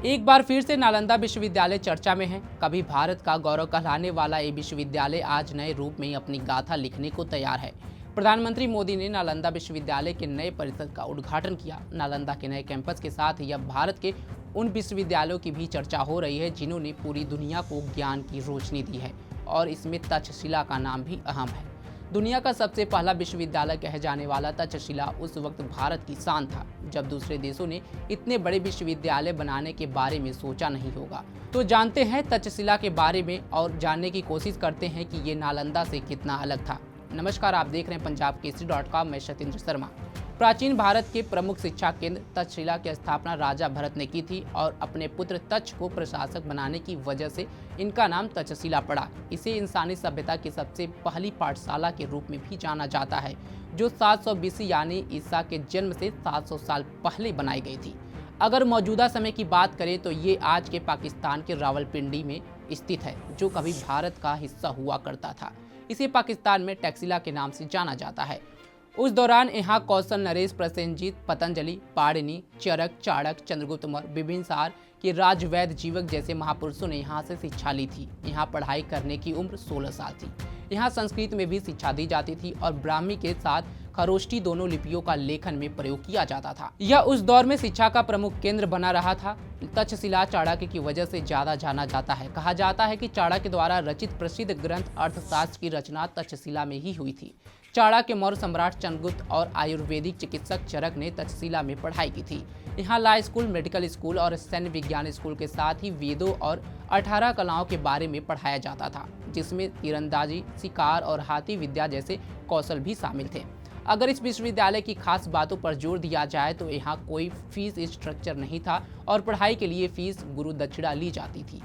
एक बार फिर से नालंदा विश्वविद्यालय चर्चा में है। कभी भारत का गौरव कहलाने वाला ये विश्वविद्यालय आज नए रूप में ही अपनी गाथा लिखने को तैयार है। प्रधानमंत्री मोदी ने नालंदा विश्वविद्यालय के नए परिसर का उद्घाटन किया। नालंदा के नए कैंपस के साथ ही अब भारत के उन विश्वविद्यालयों की भी चर्चा हो रही है जिन्होंने पूरी दुनिया को ज्ञान की रोशनी दी है, और इसमें तक्षशिला का नाम भी अहम है। दुनिया का सबसे पहला विश्वविद्यालय कहे जाने वाला तक्षशिला उस वक्त भारत की शान था जब दूसरे देशों ने इतने बड़े विश्वविद्यालय बनाने के बारे में सोचा नहीं होगा। तो जानते हैं तक्षशिला के बारे में और जानने की कोशिश करते हैं कि ये नालंदा से कितना अलग था। नमस्कार, आप देख रहे हैं punjabkesari.com। मैं सत्येंद्र शर्मा। प्राचीन भारत के प्रमुख शिक्षा केंद्र तक्षशिला की स्थापना राजा भरत ने की थी और अपने पुत्र तक्ष को प्रशासक बनाने की वजह से इनका नाम तक्षशिला पड़ा। इसे इंसानी सभ्यता की सबसे पहली पाठशाला के रूप में भी जाना जाता है, जो 700 BC यानी ईसा के जन्म से 700 साल पहले बनाई गई थी। अगर मौजूदा समय की बात करें तो ये आज के पाकिस्तान के रावलपिंडी में स्थित है, जो कभी भारत का हिस्सा हुआ करता था। इसे पाकिस्तान में टैक्सिला के नाम से जाना जाता है। उस दौरान यहाँ कौशल, नरेश, प्रसेनजीत, पतंजलि, पाणिनि, चरक, चाणक्य, चंद्रगुप्त मौर्य, बिंबिसार के राजवैद्य जीवक जैसे महापुरुषों ने यहाँ से शिक्षा ली थी। यहाँ पढ़ाई करने की उम्र 16 साल थी। यहाँ संस्कृत में भी शिक्षा दी जाती थी और ब्राह्मी के साथ खरोष्टी दोनों लिपियों का लेखन में प्रयोग किया जाता था। यह उस दौर में शिक्षा का प्रमुख केंद्र बना रहा था। तक्षशिला चाणक्य की वजह से ज्यादा जाना जाता है। कहा जाता है कि चाणक्य द्वारा रचित प्रसिद्ध ग्रंथ अर्थशास्त्र की रचना तक्षशिला में ही हुई थी। चाणक्य, मौर्य सम्राट चंद्रगुप्त और आयुर्वेदिक चिकित्सक चरक ने तक्षशिला में पढ़ाई की थी। यहाँ लॉ स्कूल, मेडिकल स्कूल और सैन्य विज्ञान स्कूल के साथ ही वेदों और 18 कलाओं के बारे में पढ़ाया जाता था, जिसमें तीरंदाजी, शिकार और हाथी विद्या जैसे कौशल भी शामिल थे। अगर इस विश्वविद्यालय की खास बातों पर जोर दिया जाए तो यहाँ कोई फीस स्ट्रक्चर नहीं था और पढ़ाई के लिए फीस गुरु दक्षिणा ली जाती थी।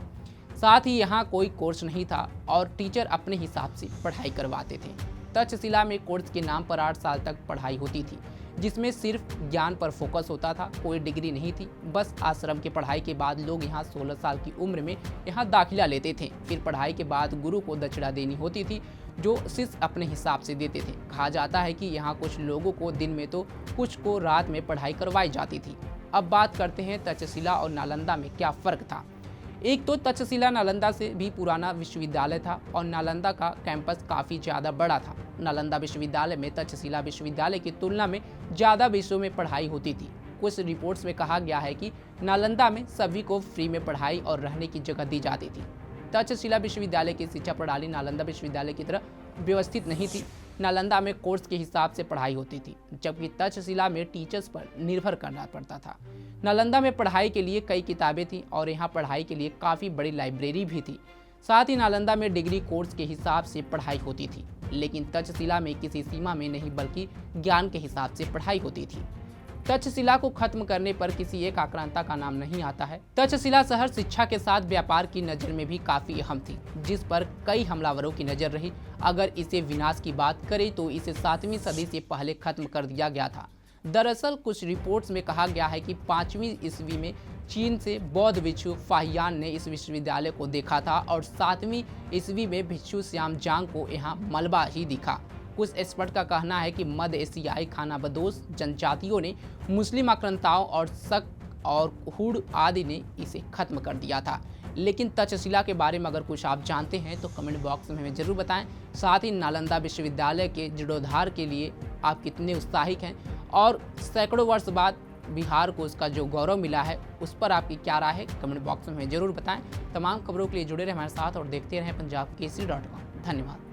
साथ ही यहाँ कोई कोर्स नहीं था और टीचर अपने हिसाब से पढ़ाई करवाते थे। तक्षशिला में कोर्स के नाम पर 8 साल तक पढ़ाई होती थी, जिसमें सिर्फ ज्ञान पर फोकस होता था। कोई डिग्री नहीं थी। बस आश्रम की पढ़ाई के बाद लोग यहाँ 16 साल की उम्र में यहाँ दाखिला लेते थे। फिर पढ़ाई के बाद गुरु को दक्षिणा देनी होती थी, जो शिष्य अपने हिसाब से देते थे। कहा जाता है कि यहाँ कुछ लोगों को दिन में तो कुछ को रात में पढ़ाई करवाई जाती थी। अब बात करते हैं तक्षशिला और नालंदा में क्या फ़र्क था। एक तो तक्षशिला नालंदा से भी पुराना विश्वविद्यालय था और नालंदा का कैंपस काफ़ी ज़्यादा बड़ा था। नालंदा विश्वविद्यालय में तक्षशिला विश्वविद्यालय की तुलना में ज़्यादा विषयों में पढ़ाई होती थी। कुछ रिपोर्ट्स में कहा गया है कि नालंदा में सभी को फ्री में पढ़ाई और रहने की जगह दी जाती थी। तक्षशिला विश्वविद्यालय की शिक्षा प्रणाली नालंदा विश्वविद्यालय की तरह व्यवस्थित नहीं थी। नालंदा में कोर्स के हिसाब से पढ़ाई होती थी, जबकि तक्षशिला में टीचर्स पर निर्भर करना पड़ता था। नालंदा में पढ़ाई के लिए कई किताबें थीं और यहाँ पढ़ाई के लिए काफ़ी बड़ी लाइब्रेरी भी थी। साथ ही नालंदा में डिग्री कोर्स के हिसाब से पढ़ाई होती थी, लेकिन तक्षशिला में किसी सीमा में नहीं बल्कि ज्ञान के हिसाब से पढ़ाई होती थी। तक्षशिला को खत्म करने पर किसी एक आक्रांता का नाम नहीं आता है। तक्षशिला शहर शिक्षा के साथ व्यापार की नज़र में भी काफ़ी अहम थी, जिस पर कई हमलावरों की नज़र रही। अगर इसे विनाश की बात करें तो इसे 7वीं सदी से पहले खत्म कर दिया गया था। दरअसल कुछ रिपोर्ट्स में कहा गया है कि 5वीं ईस्वी में चीन से बौद्ध भिक्षु फाहियान ने इस विश्वविद्यालय को देखा था और 7वीं ईस्वी में भिक्षु श्यामजांग को यहाँ मलबा ही दिखा। कुछ एक्सपर्ट का कहना है कि मध्य एशियाई खानाबदोश जनजातियों ने मुस्लिम आक्रांताओं और शक और हुड आदि ने इसे खत्म कर दिया था। लेकिन तक्षशिला के बारे में अगर कुछ आप जानते हैं तो कमेंट बॉक्स में हमें ज़रूर बताएं। साथ ही नालंदा विश्वविद्यालय के जीर्णोद्धार के लिए आप कितने उत्साहित हैं और सैकड़ों वर्ष बाद बिहार को उसका जो गौरव मिला है उस पर आपकी क्या राय है, कमेंट बॉक्स में हमें ज़रूर बताएं। तमाम खबरों के लिए जुड़े रहें हमारे साथ और देखते रहें punjabkesari.com। धन्यवाद।